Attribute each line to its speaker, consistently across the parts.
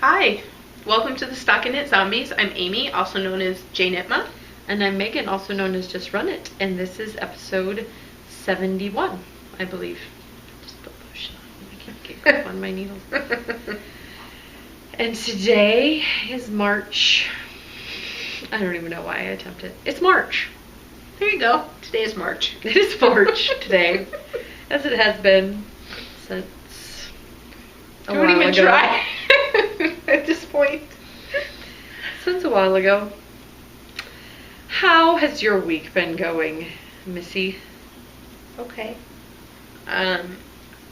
Speaker 1: Hi, welcome to the Stockinit Zombies. I'm Amy, also known as Jane Itma.
Speaker 2: And I'm Megan, also known as Just Run It, and this is episode 71, I believe. Just put lotion on. I can't get grip on my needles. And today is March. I don't even know why I attempted. It's March.
Speaker 1: There you go. Today is March.
Speaker 2: It is March today, as it has been since a
Speaker 1: Don't
Speaker 2: while
Speaker 1: even
Speaker 2: ago.
Speaker 1: try at this point.
Speaker 2: Since a while ago. How has your week been going, Missy?
Speaker 1: Okay.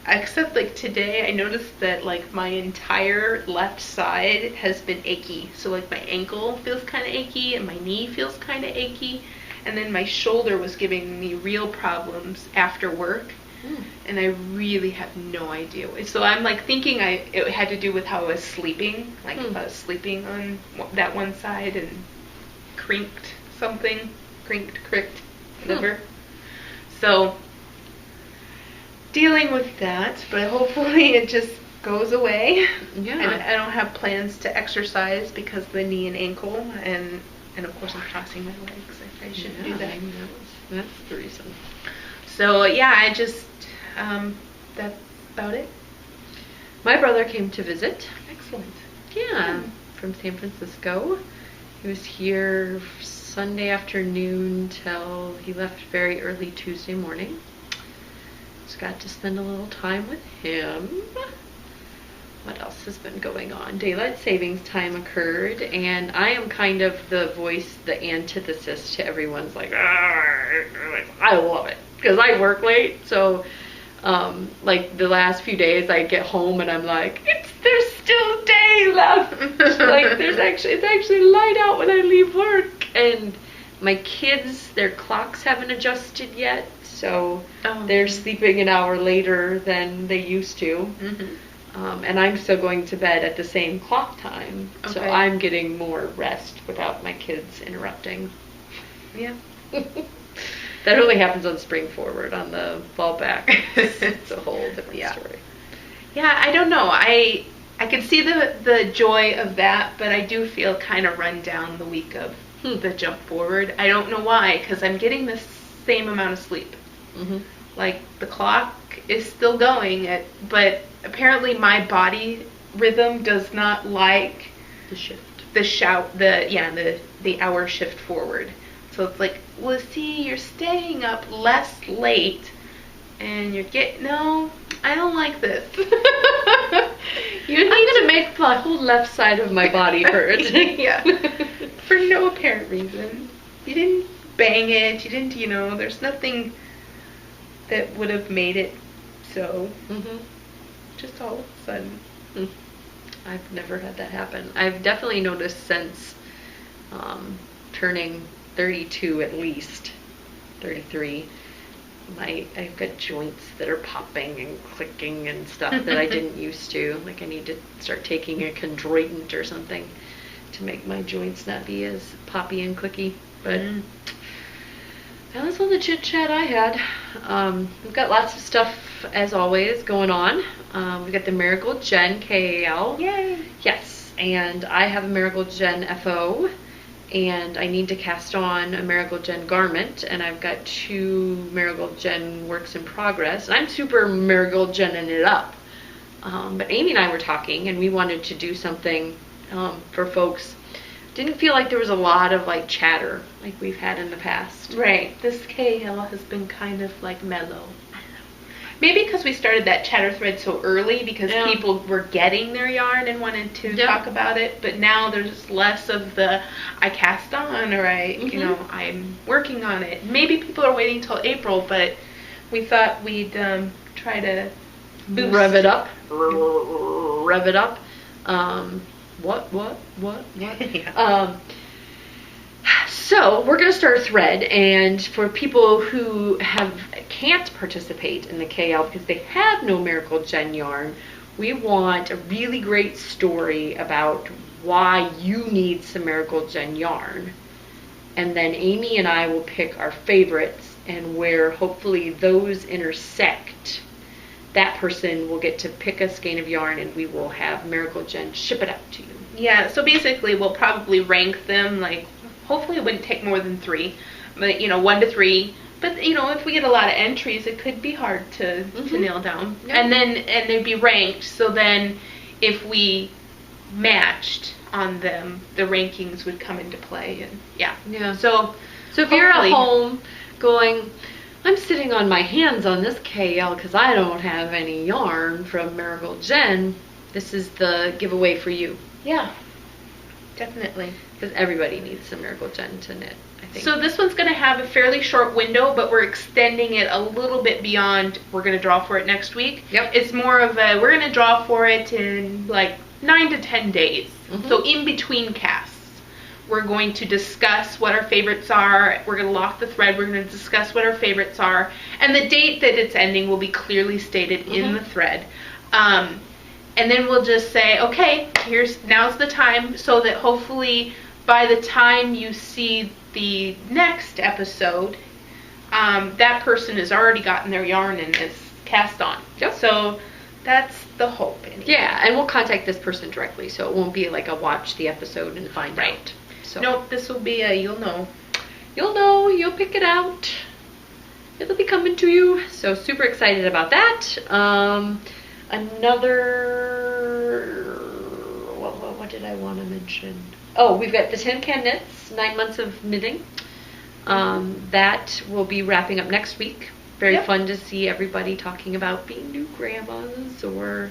Speaker 1: Except like today, I noticed that like my entire left side has been achy. So like my ankle feels kind of achy and my knee feels kind of achy. And then my shoulder was giving me real problems after work. And I really have no idea. So I'm like thinking it had to do with how I was sleeping. Like if I was sleeping on that one side and cricked, whatever. So dealing with that, but hopefully it just goes away.
Speaker 2: Yeah.
Speaker 1: And I don't have plans to exercise because of the knee and ankle, and of course I'm crossing my legs. I shouldn't do that.
Speaker 2: That's the reason.
Speaker 1: So yeah, I just that's about it.
Speaker 2: My brother came to visit.
Speaker 1: Excellent.
Speaker 2: Yeah, from San Francisco. He was here Sunday afternoon till he left very early Tuesday morning. Just got to spend a little time with him. What else has been going on? Daylight savings time occurred, and I am kind of the voice, the antithesis to everyone's like, I love it because I work late. So, like the last few days, I get home and I'm like, there's still day left. Like it's actually light out when I leave work, and my kids, their clocks haven't adjusted yet, so they're sleeping an hour later than they used to. And I'm still going to bed at the same clock time, so I'm getting more rest without my kids interrupting.
Speaker 1: Yeah.
Speaker 2: That only happens on spring forward. On the fall back, it's a whole different story.
Speaker 1: Yeah, I don't know. I can see the joy of that, but I do feel kind of run down the week of the jump forward. I don't know why, because I'm getting the same amount of sleep. Like the clock is still going, but apparently my body rhythm does not like the hour shift forward. So it's like, well, see, you're staying up less late, and no, I don't like this.
Speaker 2: I'm gonna make the whole left side of my body hurt.
Speaker 1: Yeah, for no apparent reason. You didn't bang it. You didn't, there's nothing that would have made it so. Just all of a sudden.
Speaker 2: I've never had that happen. I've definitely noticed since turning 32 at least, 33, I've got joints that are popping and clicking and stuff that I didn't used to. Like I need to start taking a chondroitin or something to make my joints not be as poppy and clicky. But that was all the chit chat I had. We've got lots of stuff as always going on. We've got the Marigold Gen KAL.
Speaker 1: Yay!
Speaker 2: Yes, and I have a Marigold Gen FO, and I need to cast on a Marigold Gen garment, and I've got 2 Marigold Gen works in progress, and I'm super Marigold Gen-ing it up. But Amy and I were talking, and we wanted to do something for folks. Didn't feel like there was a lot of like chatter like we've had in the past.
Speaker 1: Right. This KL has been kind of like mellow. Maybe because we started that chatter thread so early because people were getting their yarn and wanted to talk about it. But now there's less of the I cast on or I'm working on it. Maybe people are waiting till April, but we thought we'd try to
Speaker 2: rev it up. Rev it up. What?
Speaker 1: Yeah.
Speaker 2: So we're going to start a thread, and for people who can't participate in the KL because they have no Marigold Gen yarn, we want a really great story about why you need some Marigold Gen yarn. And then Amy and I will pick our favorites and where hopefully those intersect that person will get to pick a skein of yarn, and we will have Miracle Jen ship it out to you.
Speaker 1: Yeah, so basically we'll probably rank them, like, hopefully it wouldn't take more than 3, but 1 to 3. But if we get a lot of entries, it could be hard to nail down.
Speaker 2: Yep.
Speaker 1: And they'd be ranked. So then, if we matched on them, the rankings would come into play. And
Speaker 2: yeah.
Speaker 1: So
Speaker 2: if you're at home going, I'm sitting on my hands on this KL because I don't have any yarn from Miracle Jen, this is the giveaway for you.
Speaker 1: Yeah, definitely.
Speaker 2: Because everybody needs some Miracle Jen to knit, I think.
Speaker 1: So this one's going to have a fairly short window, but we're extending it a little bit beyond. We're going to draw for it next week.
Speaker 2: Yep.
Speaker 1: It's more of we're going to draw for it in like 9 to 10 days. So in between casts, we're going to discuss what our favorites are. We're going to lock the thread. We're going to discuss what our favorites are. And the date that it's ending will be clearly stated in the thread. And then we'll just say, okay, now's the time, so that hopefully by the time you see the next episode, that person has already gotten their yarn and is cast on.
Speaker 2: Yep.
Speaker 1: So that's the hope. Anyway.
Speaker 2: Yeah, and we'll contact this person directly, so it won't be like a watch the episode and find out. So
Speaker 1: nope, this will be you'll know.
Speaker 2: You'll know, you'll pick it out. It'll be coming to you. So super excited about that. What did I want to mention? Oh, we've got the Tin Can Knits, 9 months of knitting. That will be wrapping up next week. Very fun to see everybody talking about being new grandmas or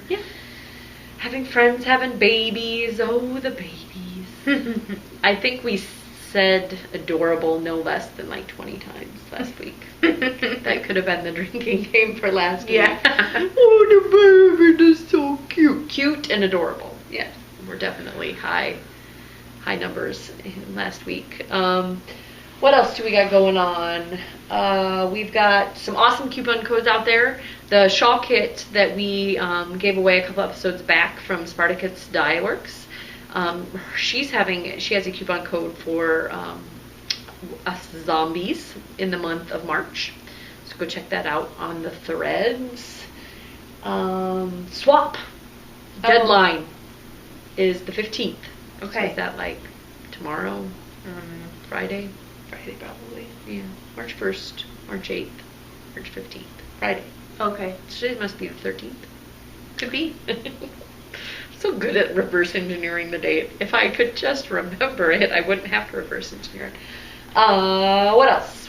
Speaker 2: having friends having babies. Oh, the babies. I think we said adorable no less than like 20 times last week. That could have been the drinking game for last week. Oh, the baby is so cute. Cute and adorable. Yeah, we're definitely high numbers in last week. What else do we got going on? We've got some awesome coupon codes out there. The shawl kit that we gave away a couple episodes back from Spartacus Dye Works. She has a coupon code for us zombies in the month of March. So go check that out on the threads. Swap deadline is the 15th. Okay. So is that like tomorrow? Friday? Friday probably. Yeah. March 1st, March 8th, March 15th. Friday.
Speaker 1: Okay.
Speaker 2: Today must be the 13th.
Speaker 1: Could be.
Speaker 2: So good at reverse engineering the date. If I could just remember it, I wouldn't have to reverse engineer it. What else?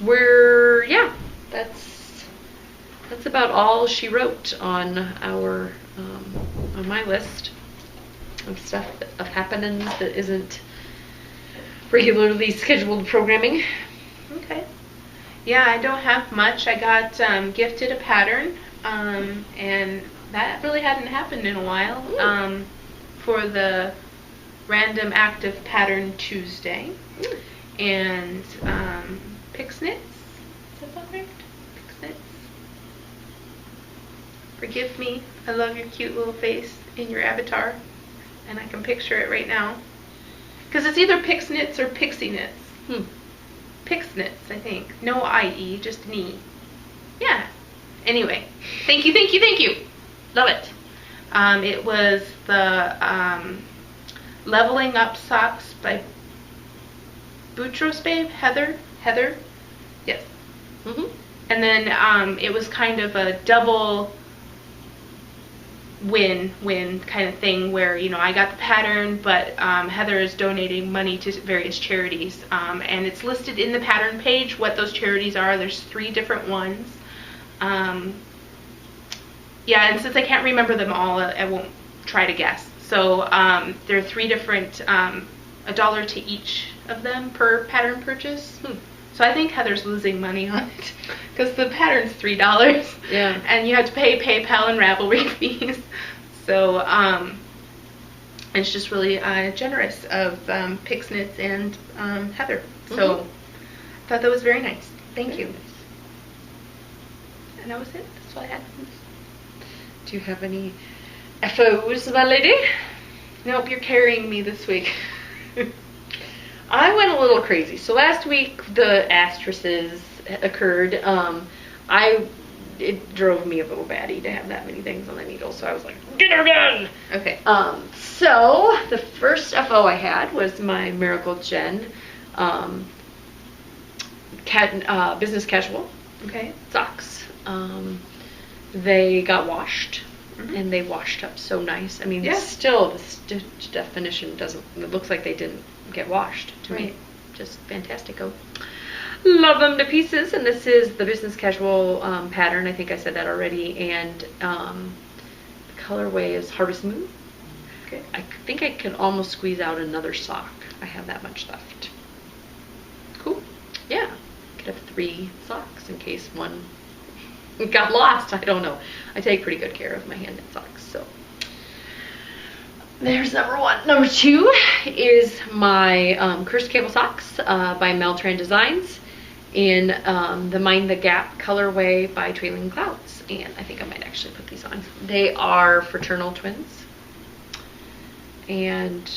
Speaker 2: That's about all she wrote on our on my list of stuff, of happenings that isn't regularly scheduled programming.
Speaker 1: Okay. Yeah, I don't have much. I got gifted a pattern, and that really hadn't happened in a while. For the Random Active Pattern Tuesday. And Pixnits. Is that correct? Pixnits. Forgive me. I love your cute little face in your avatar. And I can picture it right now. Because it's either Pixnits or Pixie Knits. Pixnits, I think. No IE, just an E. Yeah. Anyway. Thank you, thank you, thank you. Love it. It was the Leveling Up Socks by Boutros Babe? Heather? Yes. And then it was kind of a double win kind of thing where, I got the pattern, but Heather is donating money to various charities. And it's listed in the pattern page what those charities are. There's 3 different ones. Yeah, and since I can't remember them all, I won't try to guess. So there are 3 different, $1 to each of them per pattern purchase. So I think Heather's losing money on it because the pattern's $3.
Speaker 2: Yeah.
Speaker 1: And you have to pay PayPal and Ravelry fees. So it's just really generous of Pixnits and Heather. So I thought that was very nice. Thank you. And that was it. That's all I had.
Speaker 2: Do you have any FOs, my lady?
Speaker 1: Nope, you're carrying me this week.
Speaker 2: I went a little crazy. So last week the asterisks occurred. I it drove me a little batty to have that many things on the needle. So I was like, get her done.
Speaker 1: Okay.
Speaker 2: So the first FO I had was my Miracle Jen business casual
Speaker 1: Okay.
Speaker 2: socks. They got washed, and they washed up so nice. I mean,
Speaker 1: Yeah.
Speaker 2: still the stitch definition doesn't. It looks like they didn't get washed to me.
Speaker 1: Right.
Speaker 2: Just fantastico. Love them to pieces. And this is the business casual pattern. I think I said that already. And the colorway is Harvest Moon.
Speaker 1: Okay.
Speaker 2: I think I could almost squeeze out another sock. I have that much left.
Speaker 1: Cool.
Speaker 2: Yeah, could have 3 socks in case one got lost. I don't know. I take pretty good care of my hand-knit socks. So there's number 1. Number 2 is my Cursed Cable socks by Meltran Designs in the Mind the Gap colorway by Trailing Clouds. And I think I might actually put these on. They are fraternal twins. And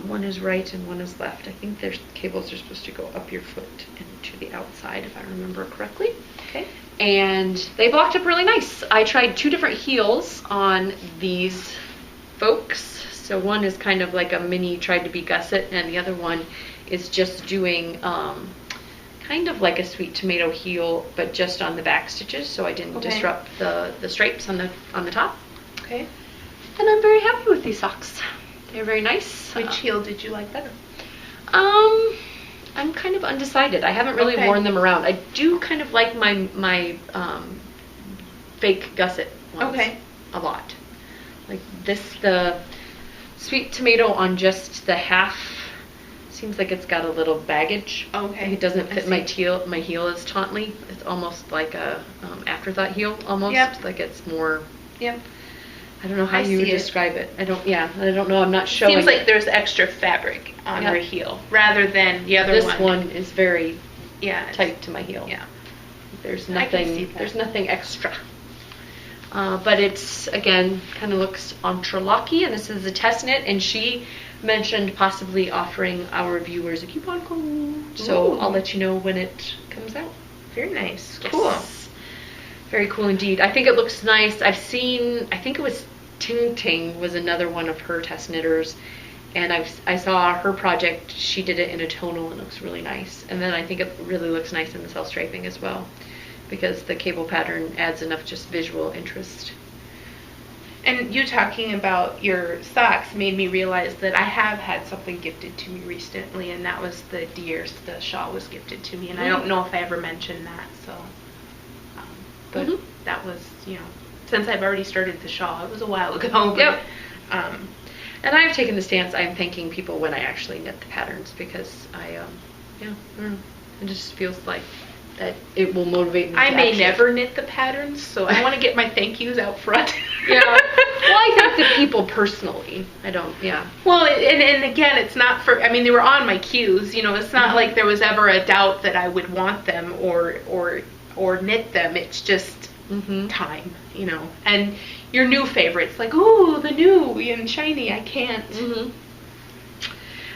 Speaker 2: one is right and one is left. I think their cables are supposed to go up your foot and to the outside, if I remember correctly.
Speaker 1: Okay.
Speaker 2: And they blocked up really nice. I tried 2 different heels on these folks. So one is kind of like a mini tried to be gusset, and the other one is just doing kind of like a sweet tomato heel, but just on the back stitches, so I didn't disrupt the stripes on the top.
Speaker 1: Okay.
Speaker 2: And I'm very happy with these socks. They're very nice.
Speaker 1: Which heel did you like better?
Speaker 2: I'm kind of undecided. I haven't really worn them around. I do kind of like my fake gusset ones a lot. Like this, the sweet tomato on just the half seems like it's got a little baggage.
Speaker 1: Okay.
Speaker 2: It doesn't fit my heel as tautly. It's almost like a afterthought heel almost.
Speaker 1: Yep.
Speaker 2: Like it's more.
Speaker 1: Yep.
Speaker 2: I don't know how you would describe it. I don't know. I'm not showing.
Speaker 1: Seems like there's extra fabric on your heel rather than the other one.
Speaker 2: This one is very tight to my heel.
Speaker 1: Yeah.
Speaker 2: There's nothing. There's nothing extra. But it's again kind of looks entrelacy, and this is a test knit, and she mentioned possibly offering our viewers a coupon code. So I'll let you know when it comes out.
Speaker 1: Very nice.
Speaker 2: Yes.
Speaker 1: Cool.
Speaker 2: Very cool indeed. I think it looks nice. I think it was Ting Ting was another one of her test knitters, and I saw her project. She did it in a tonal and it looks really nice. And then I think it really looks nice in the self striping as well, because the cable pattern adds enough just visual interest.
Speaker 1: And you talking about your socks made me realize that I have had something gifted to me recently, and that was the deers. The shawl was gifted to me, and I don't know if I ever mentioned that. So, but that was, since I've already started the shawl, it was a while ago. But,
Speaker 2: and I've taken the stance. I'm thanking people when I actually knit the patterns, because I don't know. It just feels like that it will motivate me.
Speaker 1: I may never knit the patterns, so I want to get my thank yous out front.
Speaker 2: Well, I thank the people personally. I don't.
Speaker 1: Well, and again, it's not for. I mean, they were on my cues. It's not like there was ever a doubt that I would want them or knit them. It's just time, And your new favorites, like the new and shiny. I can't.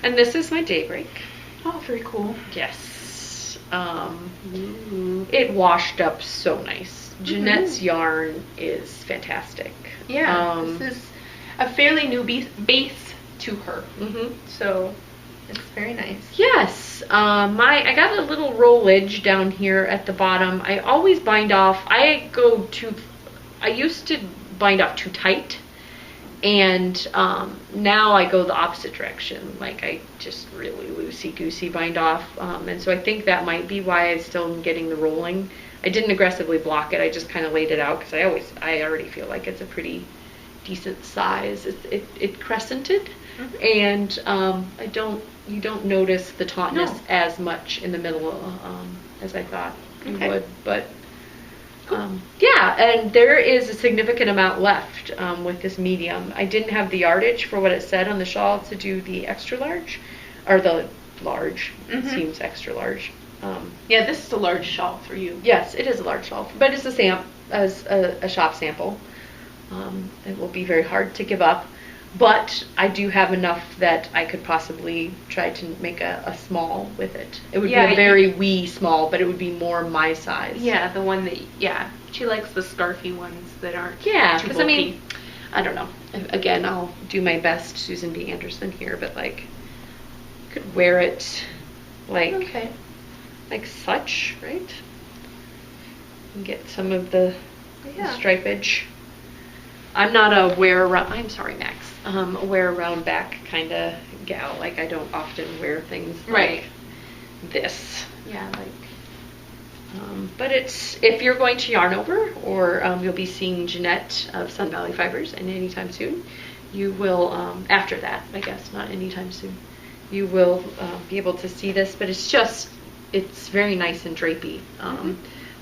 Speaker 2: And this is my Daybreak.
Speaker 1: Oh, very cool.
Speaker 2: Yes. It washed up so nice. Jeanette's yarn is fantastic.
Speaker 1: Yeah, this is a fairly new base to her. So it's very nice.
Speaker 2: Yes. I got a little rollage down here at the bottom. I always bind off. I used to bind off too tight. And now I go the opposite direction. Like I just really loosey-goosey bind off. And so I think that might be why I still am getting the rolling. I didn't aggressively block it. I just kind of laid it out because I already feel like it's a pretty decent size. It crescented, and you don't notice the tautness as much in the middle as I thought you would. But and there is a significant amount left with this medium. I didn't have the yardage for what it said on the shawl to do the extra large, or the large. It seems extra large.
Speaker 1: This is a large shawl for you.
Speaker 2: Yes, it is a large shawl, but it's a shop sample. It will be very hard to give up, but I do have enough that I could possibly try to make a small with it. It would be a very wee small, but it would be more my size.
Speaker 1: Yeah, the one that, She likes the scarfy ones that aren't
Speaker 2: Yeah,
Speaker 1: too
Speaker 2: because
Speaker 1: bulky.
Speaker 2: I mean, I don't know. Again, I'll do my best, Susan B. Anderson here, but like, you could wear it like,
Speaker 1: Okay.
Speaker 2: like such, right? And get some of the
Speaker 1: Yeah.
Speaker 2: stripage. I'm not a wear around. I'm sorry, Max. A wear around back kind of gal. Like I don't often wear things
Speaker 1: Right.
Speaker 2: like this.
Speaker 1: Yeah, like.
Speaker 2: But it's if you're going to yarn over, or you'll be seeing Jeanette of Sun Valley Fibers, and anytime soon, you will. After that, I guess, not anytime soon, you will be able to see this. But it's very nice and drapey.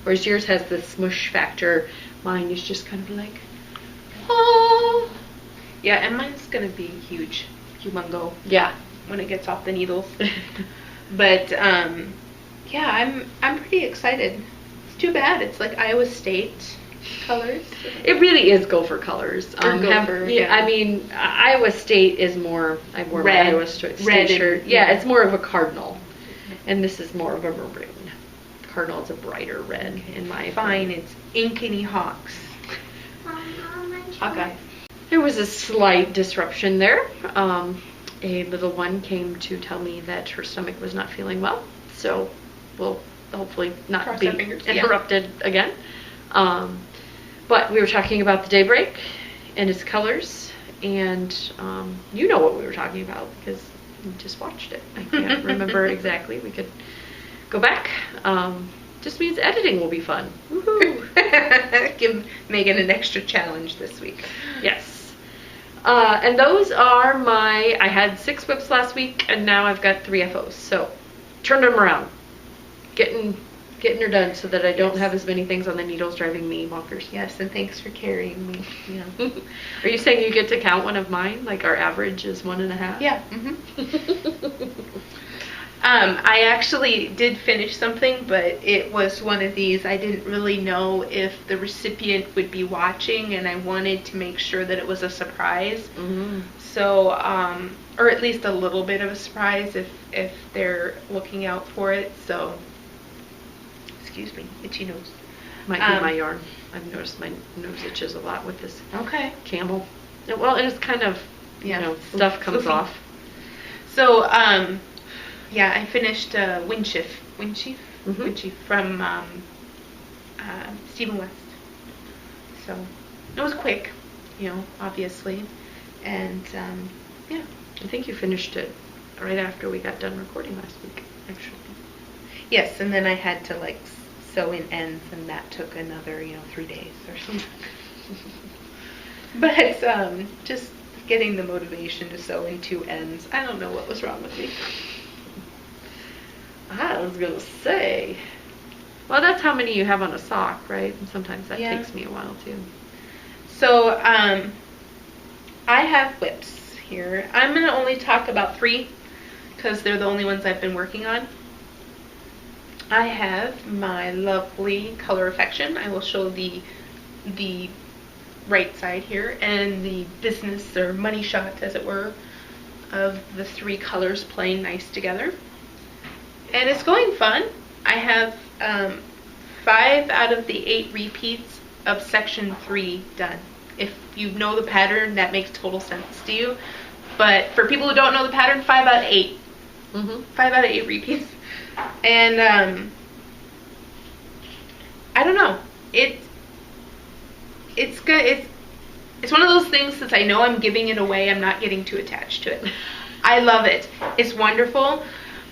Speaker 2: Whereas yours has the smush factor, mine is just kind of like, oh.
Speaker 1: Yeah, and mine's gonna be huge, humongo
Speaker 2: Yeah.
Speaker 1: when it gets off the needles. But yeah, I'm pretty excited. It's too bad it's like Iowa State colors.
Speaker 2: It really is Gopher colors.
Speaker 1: Or Gopher, yeah.
Speaker 2: I mean, Iowa State is more. I wore
Speaker 1: Red.
Speaker 2: my Iowa State
Speaker 1: Red
Speaker 2: shirt.
Speaker 1: and-
Speaker 2: Yeah,
Speaker 1: yeah.
Speaker 2: it's more of a cardinal, and this is more of a maroon. Cardinal is a brighter red, in my
Speaker 1: Fine,
Speaker 2: opinion.
Speaker 1: it's Ankeny Hawks. Hawkeye.
Speaker 2: There was a slight disruption there. A little one came to tell me that her stomach was not feeling well, so we'll hopefully not
Speaker 1: Cross
Speaker 2: be
Speaker 1: our fingers. Yeah.
Speaker 2: interrupted again. But we were talking about the Daybreak and its colors, and you know what we were talking about because you just watched it. I can't remember exactly. We could go back. Just means editing will be fun. Woohoo!
Speaker 1: Give Megan an extra challenge this week.
Speaker 2: Yes. And those are I had 6 whips last week, and now I've got 3 FOs. So, turn them around. Getting her done so that I don't have as many things on the needles driving me bonkers.
Speaker 1: Yes, and thanks for carrying me.
Speaker 2: Yeah. Are you saying you get to count one of mine? Like our average is 1.5?
Speaker 1: Yeah. I actually did finish something, but it was one of these. I didn't really know if the recipient would be watching, and I wanted to make sure that it was a surprise.
Speaker 2: Mm-hmm.
Speaker 1: So, or at least a little bit of a surprise if they're looking out for it. So, excuse me, itchy nose.
Speaker 2: Might be my yarn. I've noticed my nose itches a lot with this
Speaker 1: Okay.
Speaker 2: camel. Well, and it's kind of, stuff comes
Speaker 1: Floofy.
Speaker 2: off.
Speaker 1: So, yeah, I finished Wind Chief
Speaker 2: Mhm.
Speaker 1: from Stephen West. So it was quick, obviously, and yeah.
Speaker 2: I think you finished it right after we got done recording last week, actually.
Speaker 1: Yes, and then I had to like sew in ends, and that took another 3 days or something. But just getting the motivation to sew in 2 ends. I don't know what was wrong with me.
Speaker 2: I was going to say, well, that's how many you have on a sock, right? And sometimes that
Speaker 1: Yeah.
Speaker 2: takes me a while, too.
Speaker 1: So, I have whips here. I'm going to only talk about 3 because they're the only ones I've been working on. I have my lovely Color Affection. I will show the right side here, and the business or money shot, as it were, of the 3 colors playing nice together. And it's going fun. I have 5 out of the 8 repeats of section 3 done. If you know the pattern, that makes total sense to you. But for people who don't know the pattern, 5 out of 8.
Speaker 2: Mm-hmm.
Speaker 1: 5 out of 8 repeats. And I don't know. It's good. It's one of those things, since I know I'm giving it away, I'm not getting too attached to it. I love it. It's wonderful.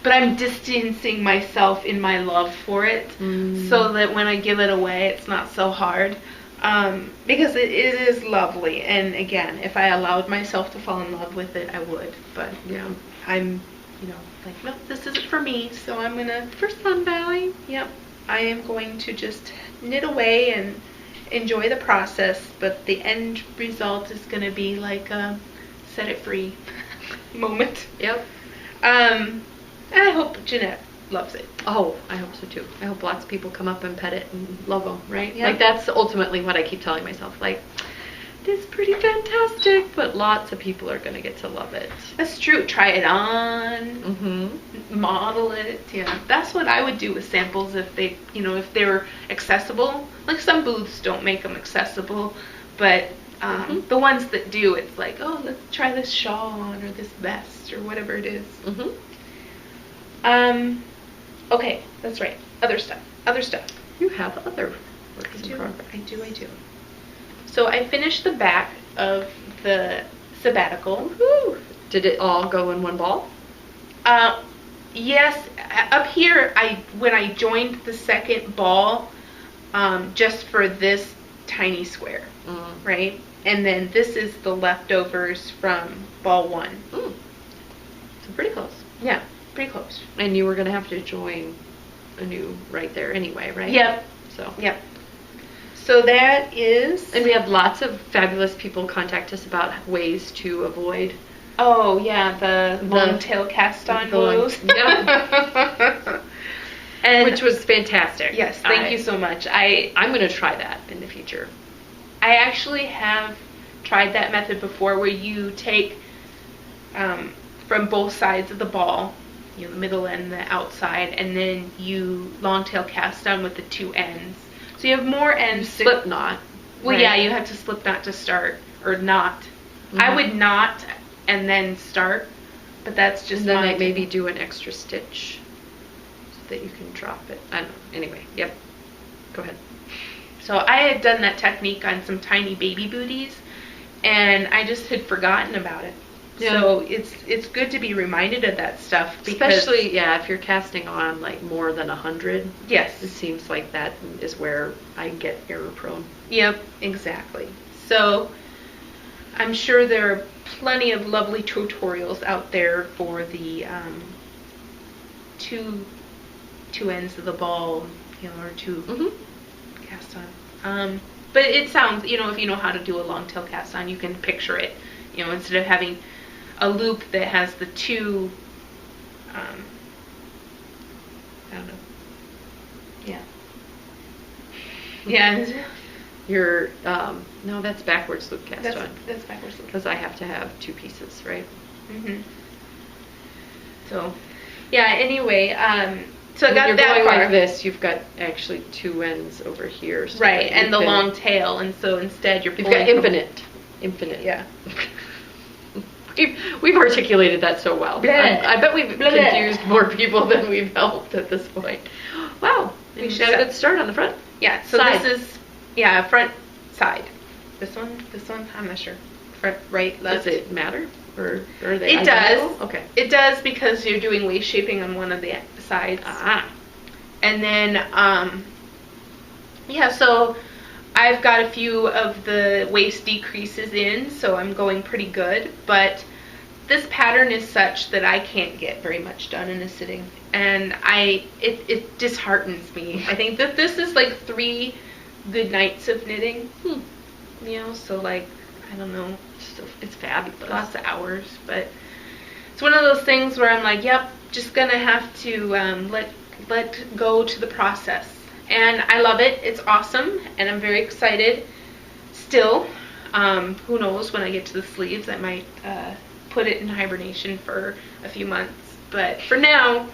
Speaker 1: But I'm distancing myself in my love for it, so that when I give it away, it's not so hard. Because it is lovely. And again, if I allowed myself to fall in love with it, I would. But
Speaker 2: Yeah.
Speaker 1: I'm, like, no, this isn't for me. So I'm going to, for Sun Valley, yep, I am going to just knit away and enjoy the process. But the end result is going to be like a set it free moment.
Speaker 2: Yep.
Speaker 1: And I hope Jeanette loves it.
Speaker 2: Oh, I hope so too. I hope lots of people come up and pet it and love them, right?
Speaker 1: Yeah.
Speaker 2: Like that's ultimately what I keep telling myself. Like, it's pretty fantastic, but lots of people are going to get to love it.
Speaker 1: That's true. Try it on.
Speaker 2: Mm-hmm.
Speaker 1: model it. Yeah, that's what I would do with samples if they, if they were accessible. Like some booths don't make them accessible, but the ones that do, it's like, oh, let's try this shawl on or this vest or whatever it is. Okay, that's right. Other stuff.
Speaker 2: You have other works in progress.
Speaker 1: I do. So I finished the back of the sabbatical.
Speaker 2: Woo! Did it all go in one ball?
Speaker 1: Yes. Up here, when I joined the second ball, just for this tiny square, right? And then this is the leftovers from ball 1.
Speaker 2: So pretty close.
Speaker 1: Yeah, pretty close.
Speaker 2: And you were going to have to join a new right there anyway, right?
Speaker 1: Yep.
Speaker 2: So.
Speaker 1: Yep. So that is...
Speaker 2: And we have lots of fabulous people contact us about ways to avoid...
Speaker 1: Oh, yeah, the long tail cast on blows.
Speaker 2: Yeah. And which was fantastic.
Speaker 1: Yes, thank you so much.
Speaker 2: I'm going to try that in the future.
Speaker 1: I actually have tried that method before, where you take from both sides of the ball, the middle and the outside, and then you long tail cast on with the 2 ends. So you have more ends.
Speaker 2: Slip knot.
Speaker 1: Well,
Speaker 2: right?
Speaker 1: Yeah, you have to slip knot to start, or knot. I would knot and then start, but that's just
Speaker 2: and then maybe do an extra stitch so that you can drop it. I don't know. Anyway, yep. Go ahead.
Speaker 1: So I had done that technique on some tiny baby booties, and I just had forgotten about it. Yeah. So it's good to be reminded of that stuff, because
Speaker 2: especially if you're casting on like more than 100.
Speaker 1: Yes,
Speaker 2: it seems like that is where I get error prone.
Speaker 1: Yep, exactly. So I'm sure there are plenty of lovely tutorials out there for the two ends of the ball, or two cast on. But it sounds, if you know how to do a long tail cast on, you can picture it. Instead of having a loop that has the 2, I don't know. Yeah. Yeah.
Speaker 2: You're, no, that's backwards loop cast on.
Speaker 1: That's backwards loop.
Speaker 2: Because I have to have 2 pieces, right?
Speaker 1: So, yeah, anyway, so I got
Speaker 2: you're
Speaker 1: that
Speaker 2: going
Speaker 1: far.
Speaker 2: like this, you've got actually 2 ends over here. So
Speaker 1: right, and the long tail, and so instead you're pulling...
Speaker 2: You've got infinite.
Speaker 1: Yeah.
Speaker 2: We've articulated that so well. I bet we've confused more people than we've helped at this point. Wow. We should have a good start on the front.
Speaker 1: Yeah, so
Speaker 2: side.
Speaker 1: This is, front side. This one, I'm not sure. Front, right, left.
Speaker 2: Does it matter? Or are they
Speaker 1: It
Speaker 2: identical?
Speaker 1: does.
Speaker 2: Okay.
Speaker 1: It does, because you're doing waist shaping on one of the sides. And then, so I've got a few of the waist decreases in, so I'm going pretty good, but this pattern is such that I can't get very much done in a sitting, and it disheartens me. I think that this is like 3 good nights of knitting, so like, I don't know,
Speaker 2: it's fabulous.
Speaker 1: Lots of hours, but it's one of those things where I'm like, yep, just gonna have to let go to the process. And I love it. It's awesome, and I'm very excited still. Who knows, when I get to the sleeves, I might put it in hibernation for a few months. But for now,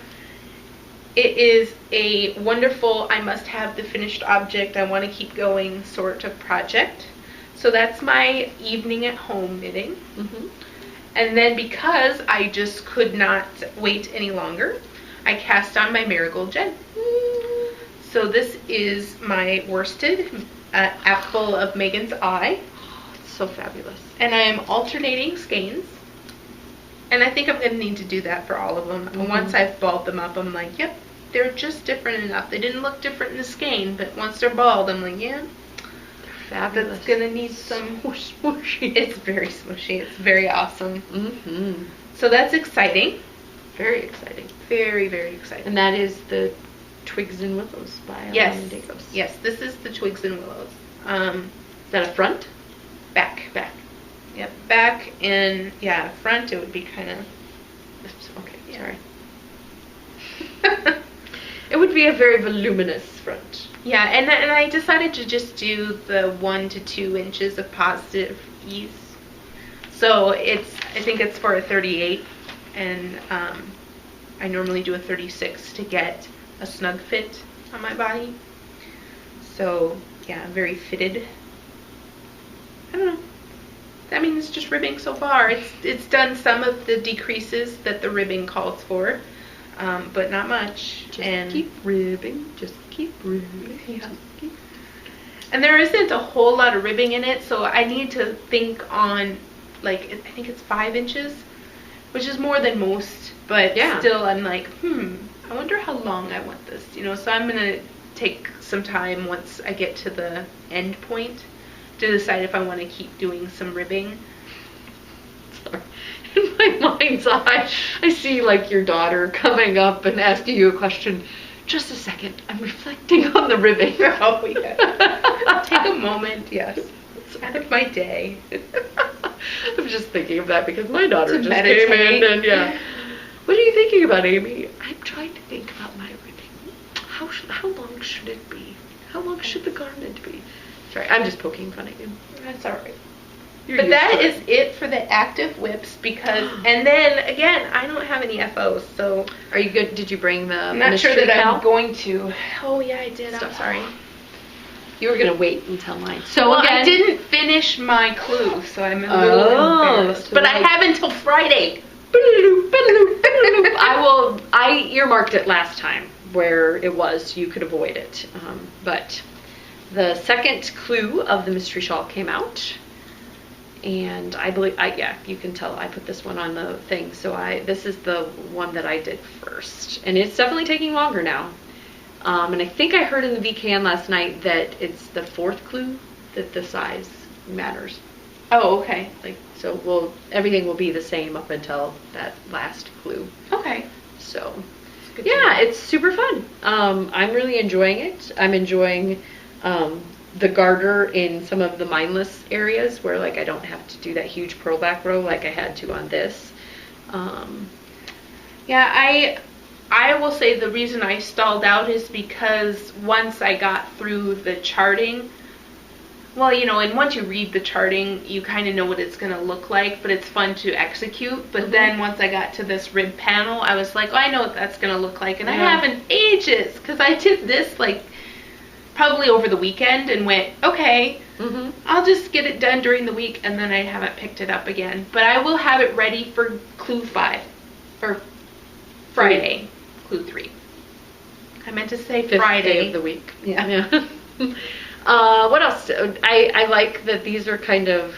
Speaker 1: it is a wonderful, I must have the finished object, I want to keep going sort of project. So that's my evening at home knitting. And then, because I just could not wait any longer, I cast on my Marigold Jen. So this is my worsted apple of Megan's Eye.
Speaker 2: So fabulous.
Speaker 1: And I am alternating skeins. And I think I'm going to need to do that for all of them. And once I've balled them up, I'm like, yep, they're just different enough. They didn't look different in the skein, but once they're balled, I'm like, yeah,
Speaker 2: they're fabulous.
Speaker 1: That's going to need some...
Speaker 2: smushy.
Speaker 1: It's very smushy. It's very awesome. So that's exciting.
Speaker 2: Very exciting.
Speaker 1: Very, very exciting.
Speaker 2: And that is the Twigs and Willows by Alana Jacobs.
Speaker 1: Yes, this is the Twigs and Willows.
Speaker 2: Is that a front?
Speaker 1: Back. Yep, back, and front it would be kind of...
Speaker 2: Okay, sorry. It would be a very voluminous front.
Speaker 1: Yeah, and I decided to just do the 1 to 2 inches of positive ease. So I think it's for a 38, and I normally do a 36 to get a snug fit on my body. So yeah, I'm very fitted. I don't know. I mean, it's just ribbing so far. It's done some of the decreases that the ribbing calls for, but not much.
Speaker 2: Just keep ribbing. Just keep ribbing.
Speaker 1: Yeah.
Speaker 2: Just keep.
Speaker 1: And there isn't a whole lot of ribbing in it, so I need to think on, like, I think it's 5 inches, which is more than most, but
Speaker 2: Yeah.
Speaker 1: still I'm like, I wonder how long I want this, so I'm going to take some time once I get to the end point to decide if I want to keep doing some ribbing.
Speaker 2: Sorry. In my mind's eye, I see like your daughter coming up and asking you a question. Just a second, I'm reflecting on the ribbing.
Speaker 1: Oh, yeah. Take a moment, yes. It's out of my day.
Speaker 2: I'm just thinking of that because my daughter
Speaker 1: To
Speaker 2: just
Speaker 1: meditate.
Speaker 2: came in and yeah. What are you thinking about, Amy? I'm trying to think about my ribbing. How long should it be? How long should the garment be? Sorry, I'm just poking fun at you.
Speaker 1: That's all right.
Speaker 2: You're
Speaker 1: But
Speaker 2: used
Speaker 1: that
Speaker 2: to
Speaker 1: is it for the active whips because, and then again, I don't have any FOs, so
Speaker 2: Are you good? Did you bring the
Speaker 1: I'm not sure
Speaker 2: mystery
Speaker 1: that
Speaker 2: cow?
Speaker 1: I'm going to. Oh yeah, I did. I'm
Speaker 2: Stop.
Speaker 1: sorry.
Speaker 2: You were gonna wait until mine. So
Speaker 1: Well,
Speaker 2: again,
Speaker 1: I didn't finish my clue, so I'm a little
Speaker 2: Oh,
Speaker 1: embarrassed.
Speaker 2: so
Speaker 1: But I
Speaker 2: like-
Speaker 1: have until Friday.
Speaker 2: I earmarked it last time where it was you could avoid it, but the second clue of the mystery shawl came out, and I believe yeah, you can tell I put this one on the thing. So this is the one that I did first, and it's definitely taking longer now. And I think I heard in the VKN last night that it's the fourth clue that the size matters.
Speaker 1: Oh, okay.
Speaker 2: So everything will be the same up until that last clue.
Speaker 1: Okay.
Speaker 2: So
Speaker 1: Good to
Speaker 2: yeah,
Speaker 1: know.
Speaker 2: it's super fun. I'm really enjoying it. I'm enjoying the garter in some of the mindless areas where like I don't have to do that huge pearl back row like I had to on this.
Speaker 1: Yeah, I will say the reason I stalled out is because once I got through the charting, well, and once you read the charting, you kind of know what it's going to look like, but it's fun to execute. But then once I got to this rib panel, I was like, oh, I know what that's going to look like. And I
Speaker 2: Yeah.
Speaker 1: haven't ages because I did this probably over the weekend and went, okay, I'll just get it done during the week, and then I haven't picked it up again. But I will have it ready for clue 5, or Friday, clue 3. I meant to say
Speaker 2: Fifth
Speaker 1: Friday.
Speaker 2: day of the week.
Speaker 1: Yeah.
Speaker 2: What else? I like that these are kind of,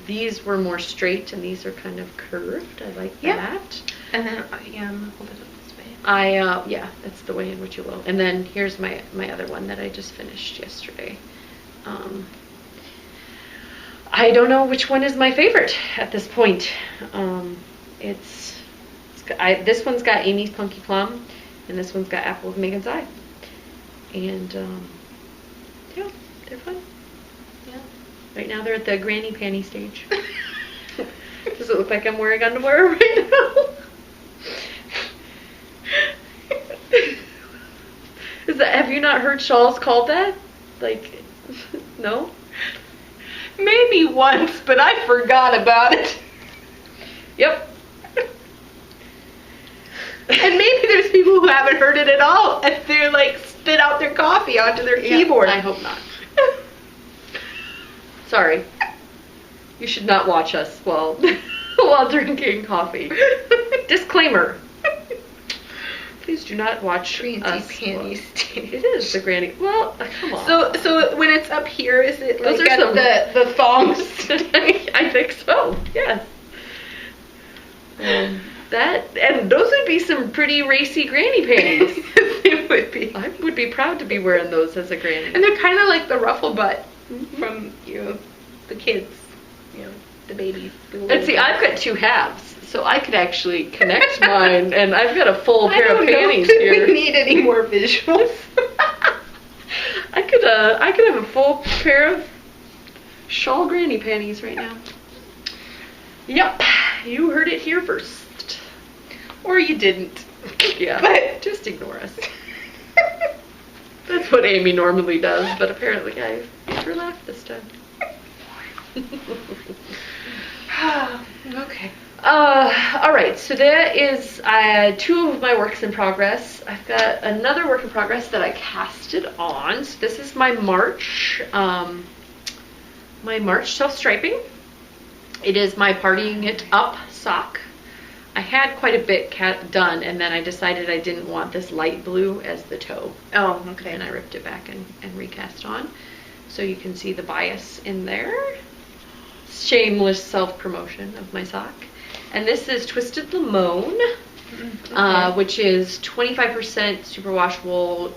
Speaker 2: these were more straight and these are kind of curved. I like
Speaker 1: Yeah.
Speaker 2: that.
Speaker 1: And then, I'm gonna hold it up this way.
Speaker 2: Yeah, that's the way in which you will. And then here's my other one that I just finished yesterday. I don't know which one is my favorite at this point. This one's got Amy's Punky Plum, and this one's got Apple of Megan's Eye. And yeah, they're fun. Yeah. Right now they're at the granny panty stage. Does it look like I'm wearing underwear right now? Have you not heard shawls called that? Like, no?
Speaker 1: Maybe once, but I forgot about it.
Speaker 2: Yep.
Speaker 1: And maybe there's people who haven't heard it at all, and they're spit out their coffee onto their keyboard.
Speaker 2: I hope not. Sorry. You should not watch us while drinking coffee. Disclaimer. Please do not watch
Speaker 1: Granny
Speaker 2: us.
Speaker 1: panties.
Speaker 2: It is the granny. Well, come on.
Speaker 1: So when it's up here, is it
Speaker 2: Those
Speaker 1: like
Speaker 2: are
Speaker 1: at the thongs?
Speaker 2: I think so. Yes. And those would be some pretty racy granny panties.
Speaker 1: It would be.
Speaker 2: I would be proud to be wearing those as a granny.
Speaker 1: And they're kind of like the ruffle butt from the kids, the babies.
Speaker 2: And see, I've got 2 halves, so I could actually connect mine, and I've got a full pair of panties
Speaker 1: if
Speaker 2: here.
Speaker 1: we need any more visuals.
Speaker 2: I could have a full pair of shawl granny panties right now. Yep, you heard it here first.
Speaker 1: Or you didn't.
Speaker 2: Yeah,
Speaker 1: But-
Speaker 2: just ignore us. That's what Amy normally does, but apparently I made her laugh this time.
Speaker 1: Okay.
Speaker 2: All right, so that is 2 of my works in progress. I've got another work in progress that I casted on. So this is my March self-striping. It is my Partying It Up sock. I had quite a bit done, and then I decided I didn't want this light blue as the toe.
Speaker 1: Oh, okay.
Speaker 2: And I ripped it back and recast on. So you can see the bias in there. Shameless self-promotion of my sock. And this is Twisted Limone, which is 25% superwash wool,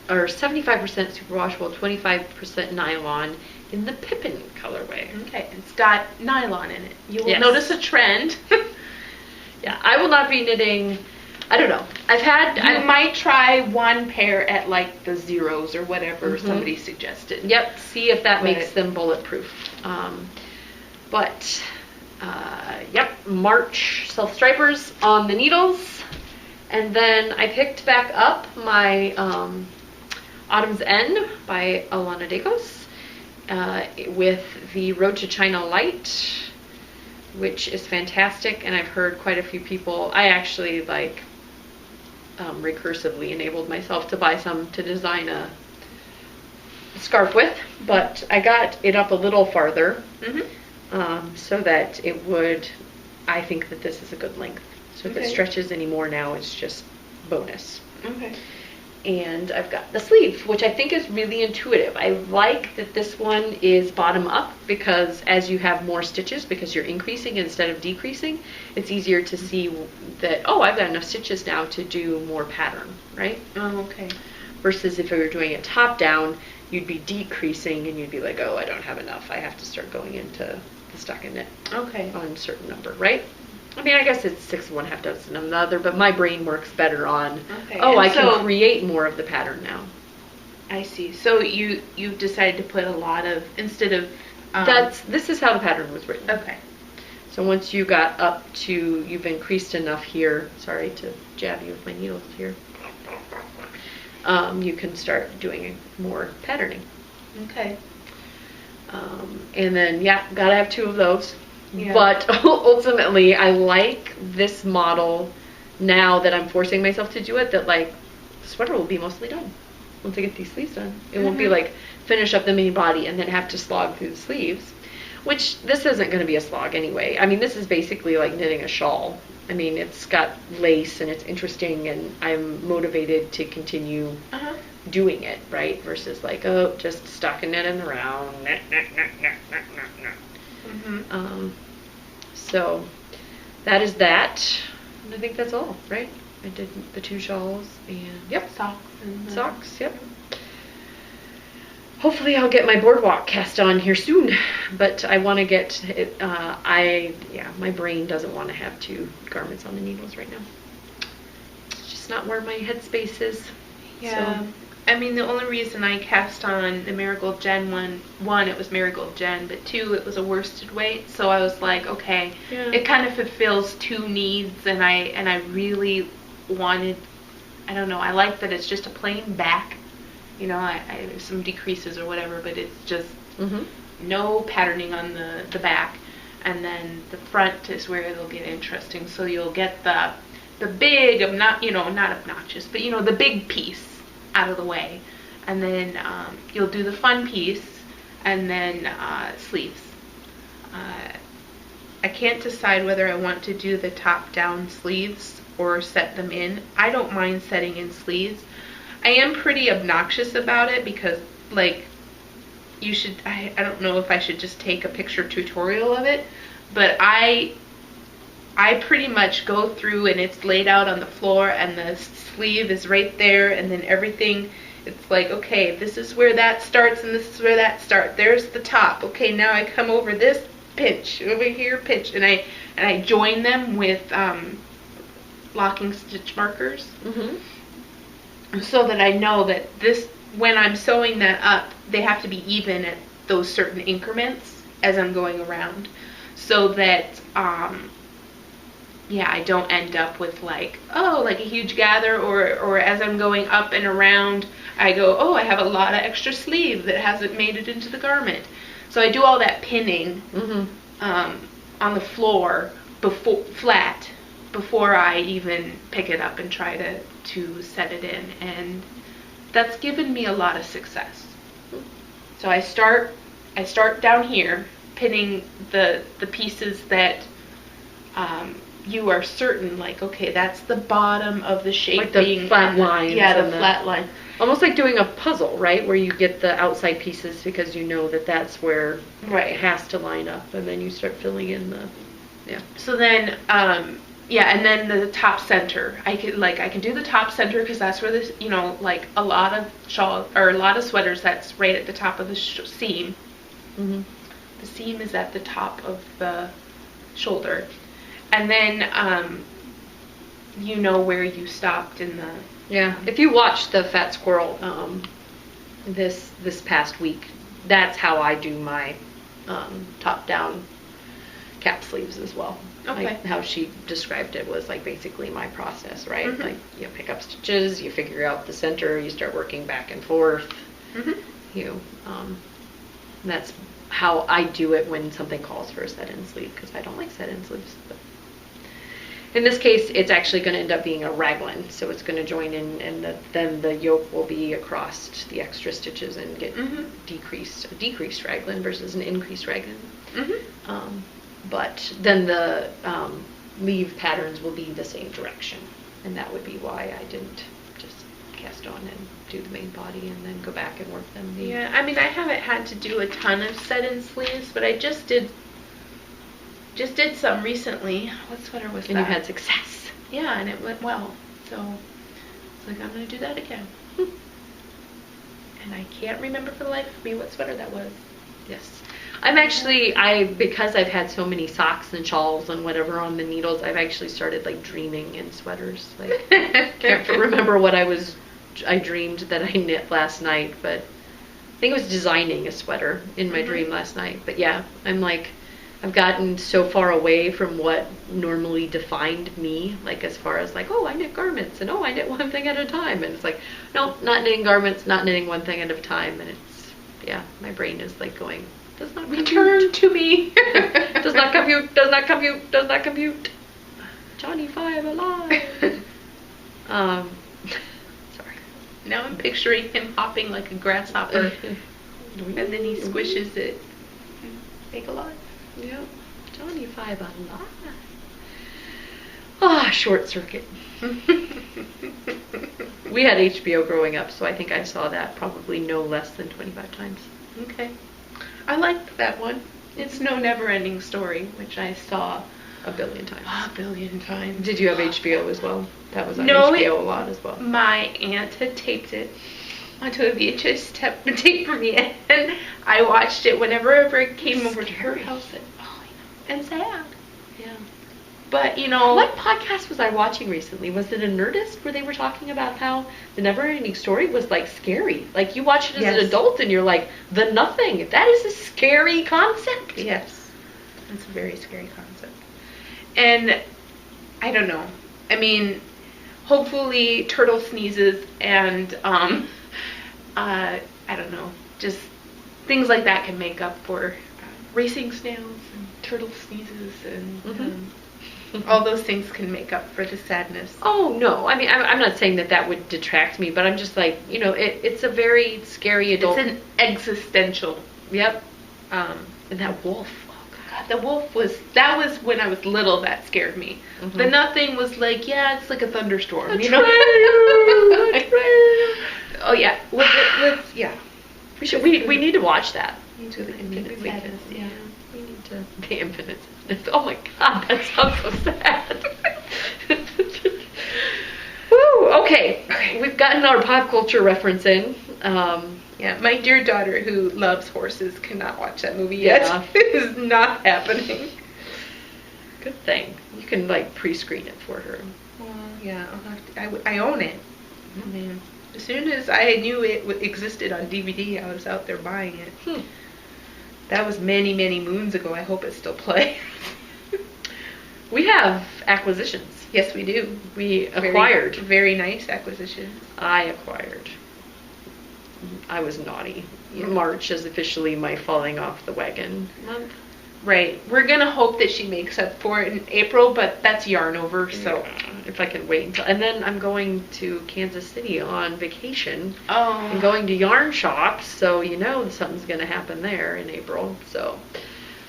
Speaker 2: or 75% superwash wool, 25% nylon in the Pippin colorway.
Speaker 1: Okay, it's got nylon in it. You will
Speaker 2: Yes.
Speaker 1: notice a trend.
Speaker 2: Yeah, I will not be knitting. I don't know.
Speaker 1: You might try one pair at like the zeros or whatever somebody suggested.
Speaker 2: Yep, see if that makes them bulletproof. Yep, March self-stripers on the needles. And then I picked back up my Autumn's End by Alana Dacos with the Road to China Light, which is fantastic. And I've heard quite a few people, I actually recursively enabled myself to buy some to design a scarf with, but I got it up a little farther so that it would, I think that this is a good length. So if it stretches anymore now, it's just bonus.
Speaker 1: Okay.
Speaker 2: And I've got the sleeve, which I think is really intuitive. I like that this one is bottom up because as you have more stitches, because you're increasing instead of decreasing, it's easier to see that, oh, I've got enough stitches now to do more pattern, right?
Speaker 1: Oh, okay.
Speaker 2: Versus if you were doing it top down, you'd be decreasing and you'd be like, oh, I don't have enough. I have to start going into the stockinette on a certain number, right? I mean, I guess it's 6 of one, half dozen of another, but my brain works better on, I can create more of the pattern now.
Speaker 1: I see. So you decided to put a lot of, instead of...
Speaker 2: This is how the pattern was written.
Speaker 1: Okay.
Speaker 2: So once you got up to, you've increased enough here, sorry to jab you with my needles here, you can start doing more patterning.
Speaker 1: Okay.
Speaker 2: And then, gotta have 2 of those.
Speaker 1: Yeah.
Speaker 2: But ultimately, I like this model now that I'm forcing myself to do it, that the sweater will be mostly done once I get these sleeves done. It won't be finish up the main body and then have to slog through the sleeves, which this isn't going to be a slog anyway. I mean, this is basically like knitting a shawl. I mean, it's got lace and it's interesting and I'm motivated to continue doing it, right? Versus just stockinetting around. So that is that. And I think that's all, right? I did the 2 shawls and socks, yep. Hopefully I'll get my boardwalk cast on here soon, but I want to get it, my brain doesn't want to have 2 garments on the needles right now. It's just not where my headspace is.
Speaker 1: Yeah.
Speaker 2: So.
Speaker 1: I mean, the only reason I cast on the Marigold Jen one, it was Marigold Jen, but 2, it was a worsted weight. So I was like, okay, it kind of fulfills 2 needs, and I really wanted, I don't know, I like that it's just a plain back. You know, I some decreases or whatever, but it's just no patterning on the back, and then the front is where it'll get interesting. So you'll get the big, not obnoxious, but the big piece out of the way, and then you'll do the fun piece, and then sleeves. I can't decide whether I want to do the top down sleeves or set them in. I don't mind setting in sleeves. I am pretty obnoxious about it because you should, I don't know if I should just take a picture tutorial of it, but I pretty much go through and it's laid out on the floor and the sleeve is right there, and then everything, it's like, okay, this is where that starts and this is where that starts. There's the top. Okay, now I come over this, pinch, over here, pinch, and I join them with locking stitch markers. So that I know that when I'm sewing that up, they have to be even at those certain increments as I'm going around, so that I don't end up with a huge gather, or as I'm going up and around, I go, oh, I have a lot of extra sleeve that hasn't made it into the garment. So I do all that pinning on the floor before I even pick it up and try to set it in, and that's given me a lot of success. So I start down here, pinning the pieces that you are certain, like, okay, that's the bottom of the shaping.
Speaker 2: Like the flat lines.
Speaker 1: Yeah, the flat line.
Speaker 2: Almost like doing a puzzle, right? Where you get the outside pieces because you know that that's where it has to line up, and then you start filling in the,
Speaker 1: So then, and then the top center. I can do the top center because that's where this, like a lot of a lot of sweaters, that's right at the top of the seam.
Speaker 2: Mm-hmm.
Speaker 1: The seam is at the top of the shoulder, and then you know where you stopped in the.
Speaker 2: Yeah, if you watched the Fat Squirrel this past week, that's how I do my top-down cap sleeves as well.
Speaker 1: Okay.
Speaker 2: Like how she described it was like basically my process, right?
Speaker 1: Mm-hmm.
Speaker 2: Like you pick up stitches, you figure out the center, you start working back and forth.
Speaker 1: Mm-hmm.
Speaker 2: That's how I do it when something calls for a set-in sleeve, because I don't like set-in sleeves. But in this case, it's actually going to end up being a raglan, so it's going to join in, and then the yoke will be across the extra stitches and get decreased raglan versus an increased raglan.
Speaker 1: Mm-hmm.
Speaker 2: But then the leave patterns will be the same direction, and that would be why I didn't just cast on and do the main body and then go back and work them.
Speaker 1: Yeah, I mean, I haven't had to do a ton of set-in sleeves, but I just did some recently. What sweater was that?
Speaker 2: And you had success.
Speaker 1: Yeah, and it went well. So it's like, I'm going to do that again. And I can't remember for the life of me what sweater that was.
Speaker 2: Yes. Because I've had so many socks and shawls and whatever on the needles, I've actually started like dreaming in sweaters. Like, can't remember what I dreamed that I knit last night, but I think it was designing a sweater in my dream last night. But yeah, I've gotten so far away from what normally defined me, like as far as like, oh, I knit garments, and oh, I knit one thing at a time, and it's like, no, not knitting garments, not knitting one thing at a time, and it's, my brain is like going, does not compute.
Speaker 1: Return to me.
Speaker 2: Does not compute, does not compute, does not compute. Johnny 5 alive. Sorry.
Speaker 1: Now I'm picturing him hopping like a grasshopper, and then he squishes it. Make a lot.
Speaker 2: Yeah, Johnny 5 alive. Ah, short circuit. We had HBO growing up, so I think I saw that probably no less than 25 times.
Speaker 1: Okay. I liked that one. It's No Never Ending Story, which I saw
Speaker 2: a billion times.
Speaker 1: A billion times.
Speaker 2: Did you have HBO as well? That was on
Speaker 1: No,
Speaker 2: HBO a lot as well.
Speaker 1: My aunt had taped it onto a VHS tape for me, and I watched it whenever it came over to her house. And sad.
Speaker 2: Yeah.
Speaker 1: But,
Speaker 2: What podcast was I watching recently? Was it a Nerdist where they were talking about how the Never-Ending Story was, like, scary? Like, you watch it as an adult and you're like, the nothing. That is a scary concept.
Speaker 1: Yes. It's a very scary concept. And, I don't know. I mean, hopefully Turtle sneezes and, I don't know, just things like that can make up for racing snails and turtle sneezes and all those things can make up for the sadness.
Speaker 2: Oh, no. I mean, I'm not saying that would detract me, but I'm just like, it's a very scary adult.
Speaker 1: It's an existential.
Speaker 2: Yep. And that wolf.
Speaker 1: Oh, God. The wolf that was when I was little that scared me. The nothing was like, it's like a thunderstorm.
Speaker 2: A train.
Speaker 1: Oh, yeah. Let's
Speaker 2: We need to watch that.
Speaker 1: The Infinite Sadness, yeah.
Speaker 2: We need to. The Infinite Sadness. Oh my God, that sounds so sad. Woo, okay. We've gotten our pop culture reference in.
Speaker 1: My dear daughter who loves horses cannot watch that movie yet. It is not happening.
Speaker 2: Good thing. You can pre-screen it for her.
Speaker 1: Well, yeah, I own it. I mean, as soon as I knew it existed on DVD, I was out there buying it. That was many, many moons ago. I hope it still plays.
Speaker 2: We have acquisitions.
Speaker 1: Yes, we do.
Speaker 2: We acquired.
Speaker 1: Very nice acquisitions.
Speaker 2: I acquired. I was naughty. Yeah. March is officially my falling off the wagon month.
Speaker 1: Right. We're gonna hope that she makes up for it in April, but that's yarn over, so.
Speaker 2: Yeah, if I can wait until, and then I'm going to Kansas City on vacation.
Speaker 1: Oh.
Speaker 2: I'm going to yarn shops, so something's gonna happen there in April. So,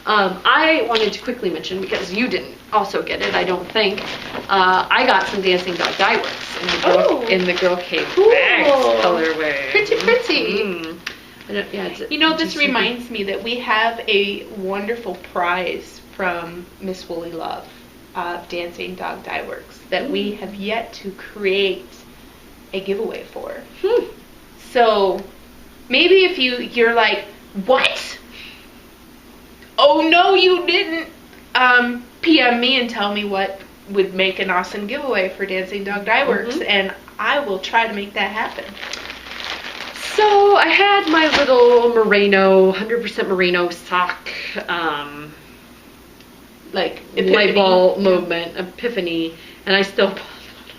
Speaker 2: I wanted to quickly mention, because you didn't also get it, I don't think. I got some Dancing Dog Dye Works in the Girl Cave bags colorway.
Speaker 1: Pretty. This
Speaker 2: GCB.
Speaker 1: reminds me that we have a wonderful prize from Miss Woolly Love of Dancing Dog Dye Works that we have yet to create a giveaway for. So maybe if you're like, what? Oh no, you didn't. PM me and tell me what would make an awesome giveaway for Dancing Dog Dye Works, and I will try to make that happen.
Speaker 2: So I had my little merino, 100% merino sock,
Speaker 1: Like
Speaker 2: light bulb movement, epiphany, and I still bought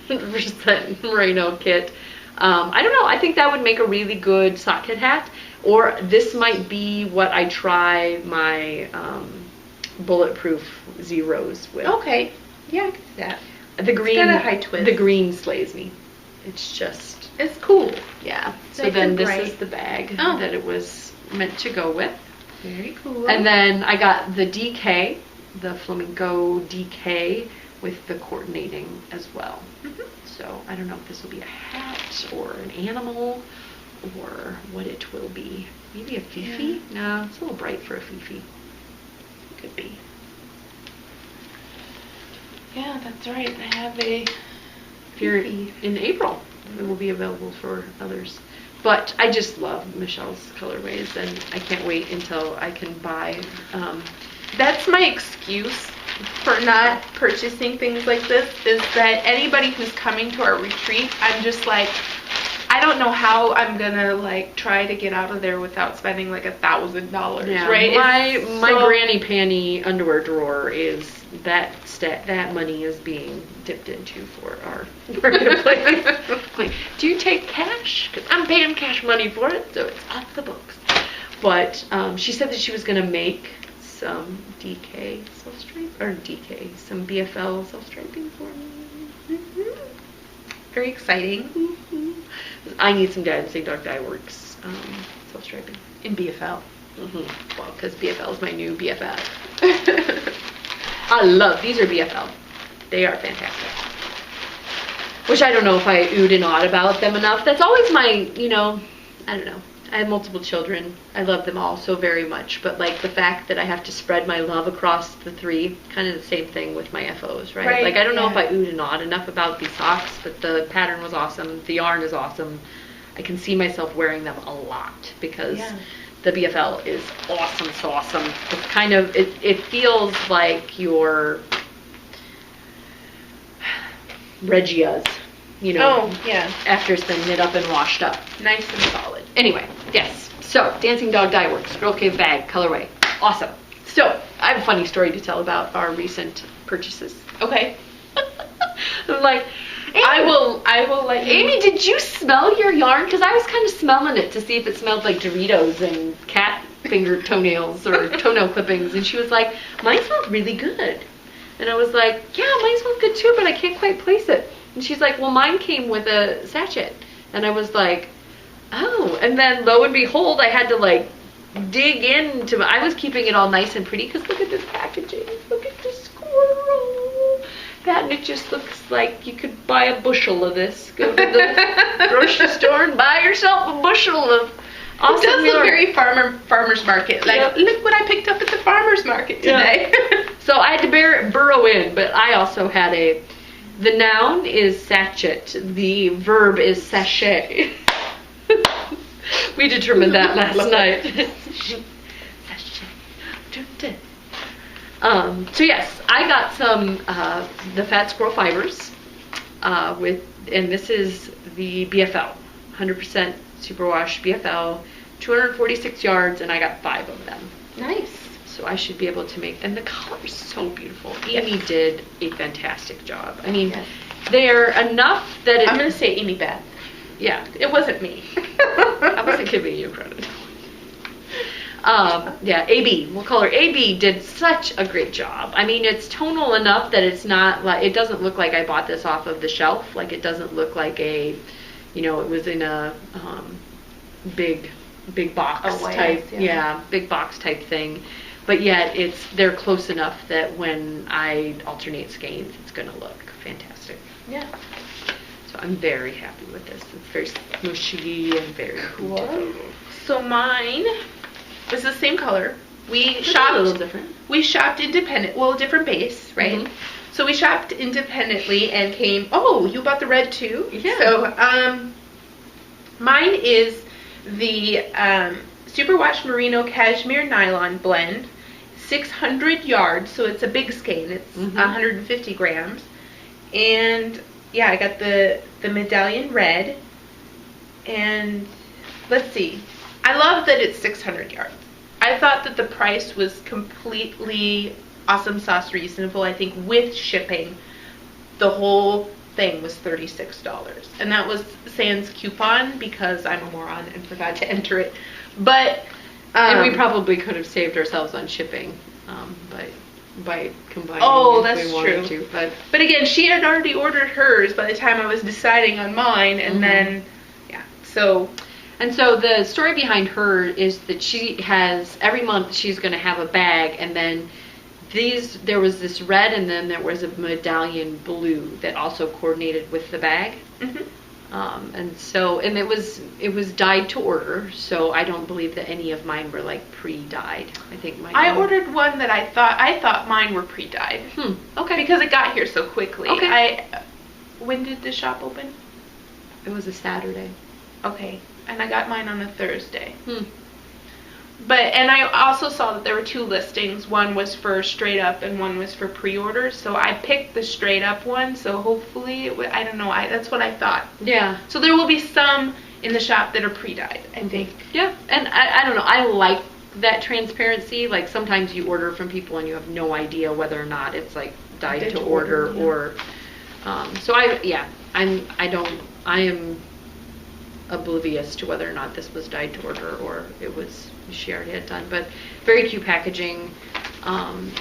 Speaker 2: 100% merino kit. I don't know, I think that would make a really good socket hat, or this might be what I try my bulletproof zeros with.
Speaker 1: Okay, yeah, I can see that.
Speaker 2: The green,
Speaker 1: got a high twist.
Speaker 2: The green slays me. It's just...
Speaker 1: It's cool.
Speaker 2: Yeah. So
Speaker 1: Nice
Speaker 2: then
Speaker 1: and
Speaker 2: this
Speaker 1: bright.
Speaker 2: is the bag
Speaker 1: Oh.
Speaker 2: that it was meant to go with.
Speaker 1: Very cool.
Speaker 2: And then I got the DK, the Flamingo DK with the coordinating as well. So I don't know if this will be a hat or an animal or what it will be. Maybe a Fifi? No, it's a little bright for a Fifi. Could be.
Speaker 1: Yeah, that's right. I have a
Speaker 2: If you're
Speaker 1: Fifi.
Speaker 2: in April, it will be available for others. But I just love Michelle's colorways, and I can't wait until I can buy.
Speaker 1: That's my excuse for not purchasing things like this, is that anybody who's coming to our retreat, I'm just like, I don't know how I'm gonna like try to get out of there without spending like $1,000,
Speaker 2: Yeah,
Speaker 1: right?
Speaker 2: my granny panty underwear drawer is that money is being dipped into for our marketplace. Like, do you take cash? Because I'm paying cash money for it, so it's off the books. But she said that she was gonna make some DK some BFL self-striping for me.
Speaker 1: Very exciting.
Speaker 2: I need some Dancing Dog Dye Works self-striping.
Speaker 1: In BFL.
Speaker 2: Well, because BFL is my new BFF. I love, these are BFL. They are fantastic. Which I don't know if I oohed and awed about them enough. That's always my, I don't know. I have multiple children. I love them all so very much. But like the fact that I have to spread my love across the three, kind of the same thing with my FOs, right?
Speaker 1: Right,
Speaker 2: Like I don't know
Speaker 1: yeah.
Speaker 2: if I oohed and awed enough about these socks, but the pattern was awesome. The yarn is awesome. I can see myself wearing them a lot because the BFL is awesome, so awesome. It's kind of, it feels like your Regia's,
Speaker 1: Oh, yeah.
Speaker 2: after it's been knit up and washed up.
Speaker 1: Nice and solid.
Speaker 2: Anyway, yes. So, Dancing Dog Dye Works, Girl Cave bag, colorway. Awesome. So, I have a funny story to tell about our recent purchases.
Speaker 1: Okay.
Speaker 2: I'm like,
Speaker 1: I will let you.
Speaker 2: Amy, did you smell your yarn? Because I was kind of smelling it to see if it smelled like Doritos and cat finger toenails or toenail clippings. And she was like, mine smells really good. And I was like, yeah, mine smells good too, but I can't quite place it. And she's like, well, mine came with a sachet. And I was like, oh. And then lo and behold, I had to like dig into I was keeping it all nice and pretty because look at this packaging. Look at this squirrel. And it just looks like you could buy a bushel of this. Go to the grocery store and buy yourself a bushel of awesome
Speaker 1: It does look
Speaker 2: yarn.
Speaker 1: very farmer's market. Like,
Speaker 2: Yep.
Speaker 1: look what I picked up at the farmer's market today.
Speaker 2: So I had to burrow in, but I also had the noun is sachet, the verb is sachet. We determined that last night. Sachet. So yes, I got some the Fat Squirrel Fibers and this is the BFL, 100% superwash BFL, 246 yards, and I got 5 of them.
Speaker 1: Nice.
Speaker 2: So I should be able to make, and the color is so beautiful. Amy did a fantastic job. I mean, they're enough that
Speaker 1: I'm going to say Amy Beth.
Speaker 2: yeah,
Speaker 1: It wasn't me.
Speaker 2: I wasn't giving you credit. Yeah, AB. We'll call her AB. Did such a great job. I mean, it's tonal enough that it's not like, it doesn't look like I bought this off of the shelf. Like, it doesn't look like it was in a big box type. Yeah, big box type thing. But yet they're close enough that when I alternate skeins, it's going to look fantastic.
Speaker 1: Yeah.
Speaker 2: So I'm very happy with this. It's very smushy and very
Speaker 1: cool. So mine is the same color. We
Speaker 2: It's
Speaker 1: shopped
Speaker 2: a little different.
Speaker 1: We shopped independent. Well, different base, right?
Speaker 2: Mhm.
Speaker 1: So we shopped independently and came. Oh, you bought the red too?
Speaker 2: Yeah.
Speaker 1: So mine is the Superwash Merino Cashmere Nylon blend, 600 yards. So it's a big skein. It's 150 grams, and yeah, I got the medallion red, and let's see. I love that it's 600 yards. I thought that the price was completely awesome sauce reasonable. I think with shipping, the whole thing was $36. And that was sans coupon because I'm a moron and forgot to enter it. But
Speaker 2: And we probably could have saved ourselves on shipping by combining
Speaker 1: oh,
Speaker 2: if
Speaker 1: that's
Speaker 2: we wanted
Speaker 1: true.
Speaker 2: to.
Speaker 1: But again, she had already ordered hers by the time I was deciding on mine, and then, yeah, so...
Speaker 2: And so the story behind her is that she has, every month she's going to have a bag, and then there was this red, and then there was a medallion blue that also coordinated with the bag. And it was dyed to order, so I don't believe that any of mine were like pre-dyed. I think mine.
Speaker 1: I ordered one that I thought mine were pre-dyed.
Speaker 2: Okay.
Speaker 1: Because it got here so quickly.
Speaker 2: Okay.
Speaker 1: When did the shop open?
Speaker 2: It was a Saturday.
Speaker 1: Okay. And I got mine on a Thursday. And I also saw that there were two listings. One was for straight up and one was for pre-orders. So I picked the straight up one. So hopefully, I don't know. That's what I thought.
Speaker 2: Yeah.
Speaker 1: So there will be some in the shop that are pre-dyed, I think.
Speaker 2: Yeah. And I don't know. I like that transparency. Like sometimes you order from people and you have no idea whether or not it's like dyed to order or. So I am oblivious to whether or not this was dyed to order or she already had done, but very cute packaging,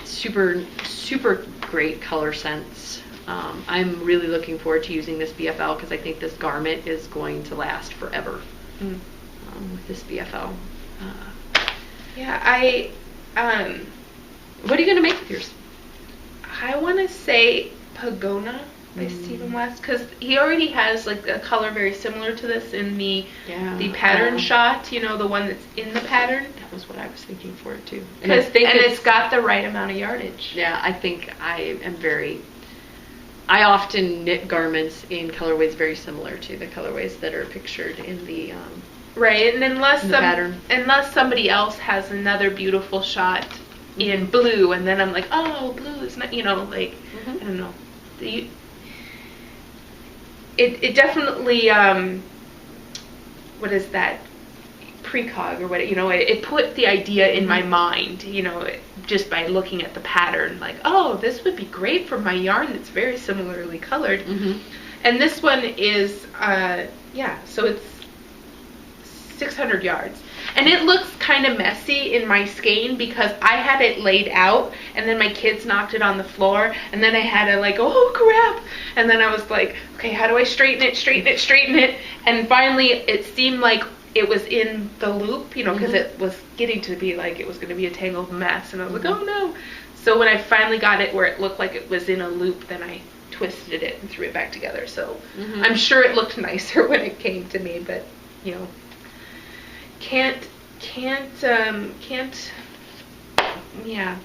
Speaker 2: super great color sense. I'm really looking forward to using this BFL because I think this garment is going to last forever with this BFL.
Speaker 1: Yeah,
Speaker 2: what are you going to make with yours?
Speaker 1: I want to say Pagona by Stephen West, because he already has like a color very similar to this in the pattern shot, the one that's in the pattern.
Speaker 2: That was what I was thinking for it too.
Speaker 1: And it's got the right amount of yardage.
Speaker 2: Yeah, I think I often knit garments in colorways very similar to the colorways that are pictured in the
Speaker 1: right, and
Speaker 2: pattern.
Speaker 1: Unless somebody else has another beautiful shot in blue, and then I'm like, oh, blue is not, I don't know. It definitely, what is that, precog or what, it put the idea in my mind, just by looking at the pattern, like, oh, this would be great for my yarn that's very similarly colored. And this one is, so it's 600 yards. And it looks kind of messy in my skein because I had it laid out and then my kids knocked it on the floor and then I had to like, oh crap. And then I was like, okay, how do I straighten it? And finally it seemed like it was in the loop, because it was getting to be like it was going to be a tangled mess. And I was like, oh no. So when I finally got it where it looked like it was in a loop, then I twisted it and threw it back together. So I'm sure it looked nicer when it came to me, but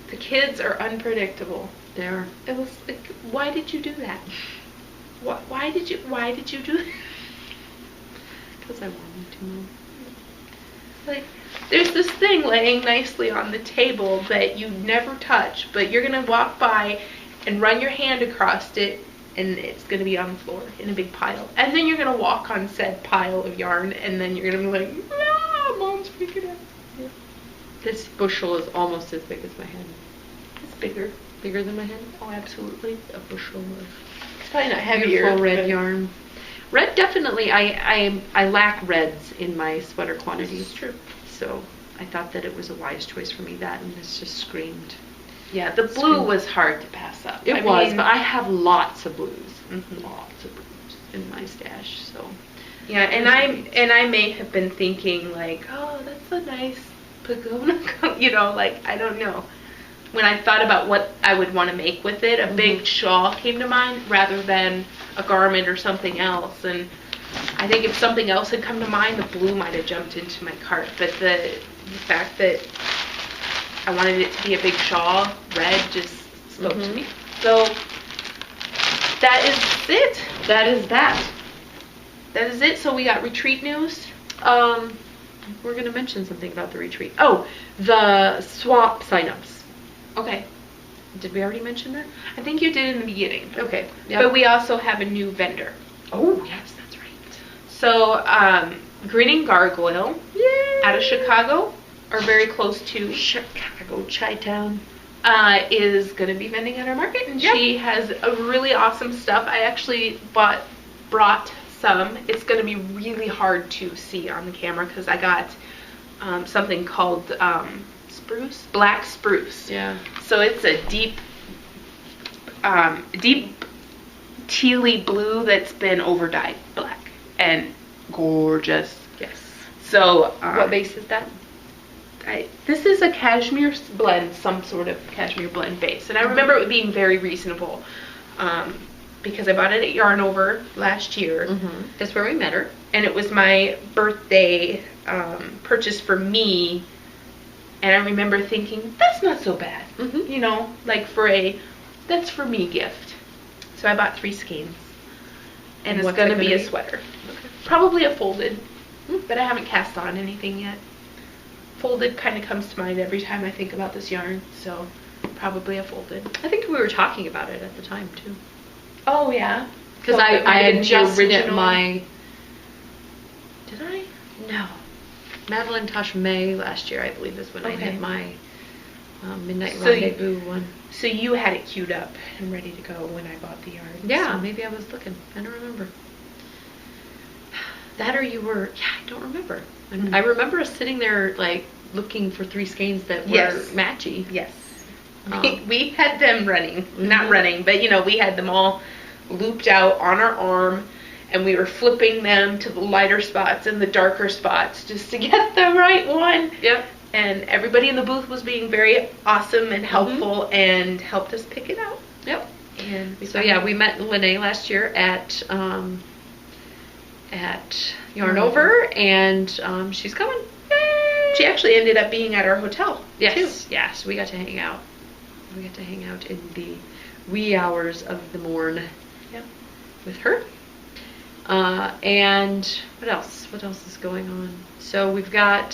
Speaker 1: the kids are unpredictable.
Speaker 2: They are.
Speaker 1: It was like, why did you do that? Why did you do that?
Speaker 2: Because I wanted to.
Speaker 1: Like, there's this thing laying nicely on the table that you never touch, but you're gonna walk by and run your hand across it, and it's gonna be on the floor in a big pile. And then you're gonna walk on said pile of yarn, and then you're gonna be like, Mom's freaking out. Yeah.
Speaker 2: This bushel is almost as big as my head.
Speaker 1: It's bigger.
Speaker 2: Bigger than my head?
Speaker 1: Oh, absolutely.
Speaker 2: A bushel of
Speaker 1: it's probably not heavier.
Speaker 2: Beautiful red yarn. Red, definitely. I lack reds in my sweater quantities.
Speaker 1: It's true.
Speaker 2: So I thought that it was a wise choice for me. That and this just screamed.
Speaker 1: Yeah, the blue was hard to pass up.
Speaker 2: It was, but I have lots of blues.
Speaker 1: Mm-hmm.
Speaker 2: Lots of blues in my stash, so.
Speaker 1: Yeah, and I may have been thinking like, oh, that's a nice pagoda, you know, like, I don't know. When I thought about what I would want to make with it, a big shawl came to mind rather than a garment or something else. And I think if something else had come to mind, the blue might have jumped into my cart. But the fact that I wanted it to be a big shawl, red, just spoke to me. So that is it.
Speaker 2: That is that.
Speaker 1: That is it. So we got retreat news.
Speaker 2: We're going to mention something about the retreat. Oh, the swap signups.
Speaker 1: Okay.
Speaker 2: Did we already mention that?
Speaker 1: I think you did in the beginning.
Speaker 2: Okay. Yep.
Speaker 1: But we also have a new vendor.
Speaker 2: Oh, yes, that's right.
Speaker 1: So, Grinning Gargoyle,
Speaker 2: Yay!
Speaker 1: out of Chicago, or very close to
Speaker 2: Chicago, Chi-Town,
Speaker 1: is going to be vending at our market, and she has a really awesome stuff. I actually brought some. It's going to be really hard to see on the camera because I got something called black spruce.
Speaker 2: Yeah.
Speaker 1: So it's a deep tealy blue that's been overdyed black and gorgeous.
Speaker 2: Yes.
Speaker 1: So
Speaker 2: what base is that?
Speaker 1: This is a cashmere blend, some sort of cashmere blend base, and I remember it being very reasonable because I bought it at Yarn Over last year.
Speaker 2: That's where we met her,
Speaker 1: and it was my birthday purchase for me. And I remember thinking, that's not so bad, you know, like that's for me gift. So I bought 3 skeins, and it's going to be a sweater. Okay. Probably a folded, but I haven't cast on anything yet. Folded kind of comes to mind every time I think about this yarn, so probably a folded.
Speaker 2: I think we were talking about it at the time, too.
Speaker 1: Oh, yeah?
Speaker 2: Because I had just knit my... Did I? No. Madeline Tosh May last year, I believe, is when I did my Midnight Rendezvous one.
Speaker 1: So you had it queued up and ready to go when I bought the yarn.
Speaker 2: Yeah, so maybe I was looking. I don't remember. That or you were, I don't remember. I remember us sitting there, like, looking for 3 skeins that were matchy.
Speaker 1: Yes. We had them running. Not running, but, you know, we had them all looped out on our arm. And we were flipping them to the lighter spots and the darker spots just to get the right one. Yep. And everybody in the booth was being very awesome and helpful and helped us pick it out. Yep. And
Speaker 2: we met Lene last year at Yarn Over, and she's coming. Yay!
Speaker 1: She actually ended up being at our hotel.
Speaker 2: Yes.
Speaker 1: Too.
Speaker 2: Yes. We got to hang out. We got to hang out in the wee hours of the morn.
Speaker 1: Yep.
Speaker 2: With her. And what else? What else is going on? So we've got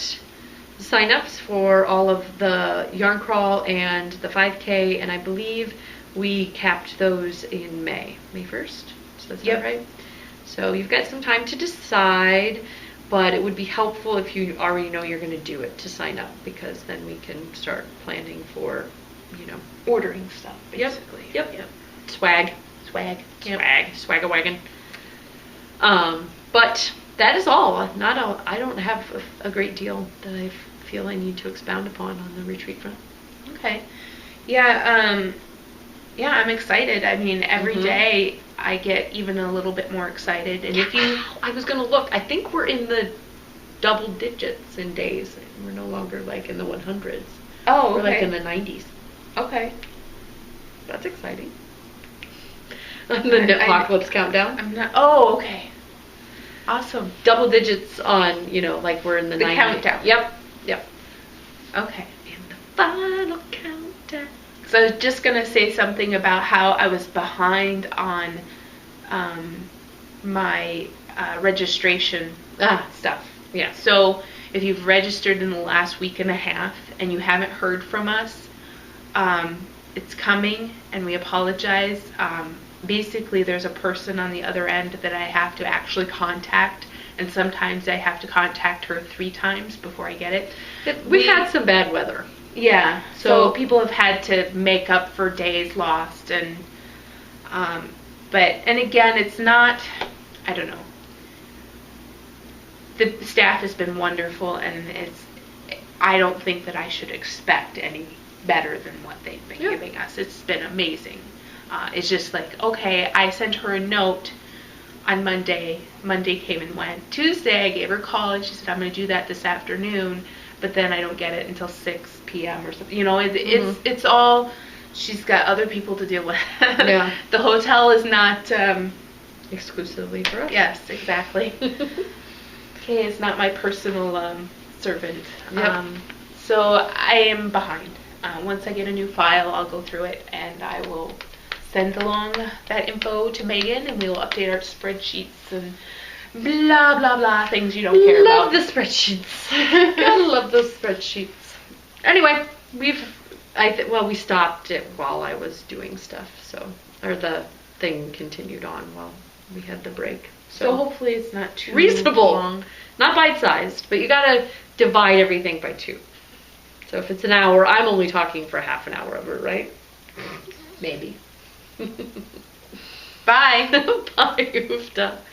Speaker 2: sign-ups for all of the Yarn Crawl and the 5K, and I believe we capped those in May 1st. So that's right. So you've got some time to decide, but it would be helpful if you already know you're going to do it to sign up, because then we can start planning for, you know,
Speaker 1: ordering stuff, basically.
Speaker 2: Yep. Swag. Swag-a-wagon. But that is all. I don't have a great deal that I feel I need to expound upon on the retreat front.
Speaker 1: Okay. Yeah, I'm excited. I mean, every day I get even a little bit more excited. And if you...
Speaker 2: I was going to look. I think we're in the double digits in days. We're no longer like in the 100s.
Speaker 1: Oh, okay.
Speaker 2: We're like in the 90s.
Speaker 1: Okay.
Speaker 2: That's exciting. The Knitpocalypse countdown.
Speaker 1: I'm not... Oh, okay. Awesome.
Speaker 2: Double digits on, you know, like we're in the 90s.
Speaker 1: Countdown.
Speaker 2: Yep.
Speaker 1: Okay.
Speaker 2: In the final countdown.
Speaker 1: So I was just going to say something about how I was behind on my registration stuff.
Speaker 2: Yeah.
Speaker 1: So if you've registered in the last week and a half and you haven't heard from us, it's coming, and we apologize. Basically, there's a person on the other end that I have to actually contact, and sometimes I have to contact her 3 times before I get it.
Speaker 2: We had some bad weather.
Speaker 1: Yeah, so people have had to make up for days lost, and and again, it's not, I don't know. The staff has been wonderful, and I don't think that I should expect any better than what they've been
Speaker 2: Yeah.
Speaker 1: giving us. It's been amazing. It's just like, okay, I sent her a note on Monday. Monday came and went. Tuesday, I gave her a call and she said, I'm going to do that this afternoon, but then I don't get it until 6 p.m. or something. You know, it's all, she's got other people to deal with.
Speaker 2: Yeah.
Speaker 1: The hotel is not,
Speaker 2: Exclusively for us.
Speaker 1: yes, exactly. Okay, it's not my personal servant.
Speaker 2: Yep.
Speaker 1: So I am behind. Once I get a new file, I'll go through it and I will send along that info to Megan and we will update our spreadsheets and blah, blah, blah, things you don't care
Speaker 2: Love
Speaker 1: about.
Speaker 2: the spreadsheets. Gotta love those spreadsheets. Anyway, we stopped it while I was doing stuff, or the thing continued on while we had the break.
Speaker 1: So hopefully it's not too
Speaker 2: reasonable,
Speaker 1: long.
Speaker 2: not bite-sized, but you gotta divide everything by 2. So if it's an hour, I'm only talking for half an hour of it, right?
Speaker 1: Maybe. Bye.
Speaker 2: Bye, Ufta.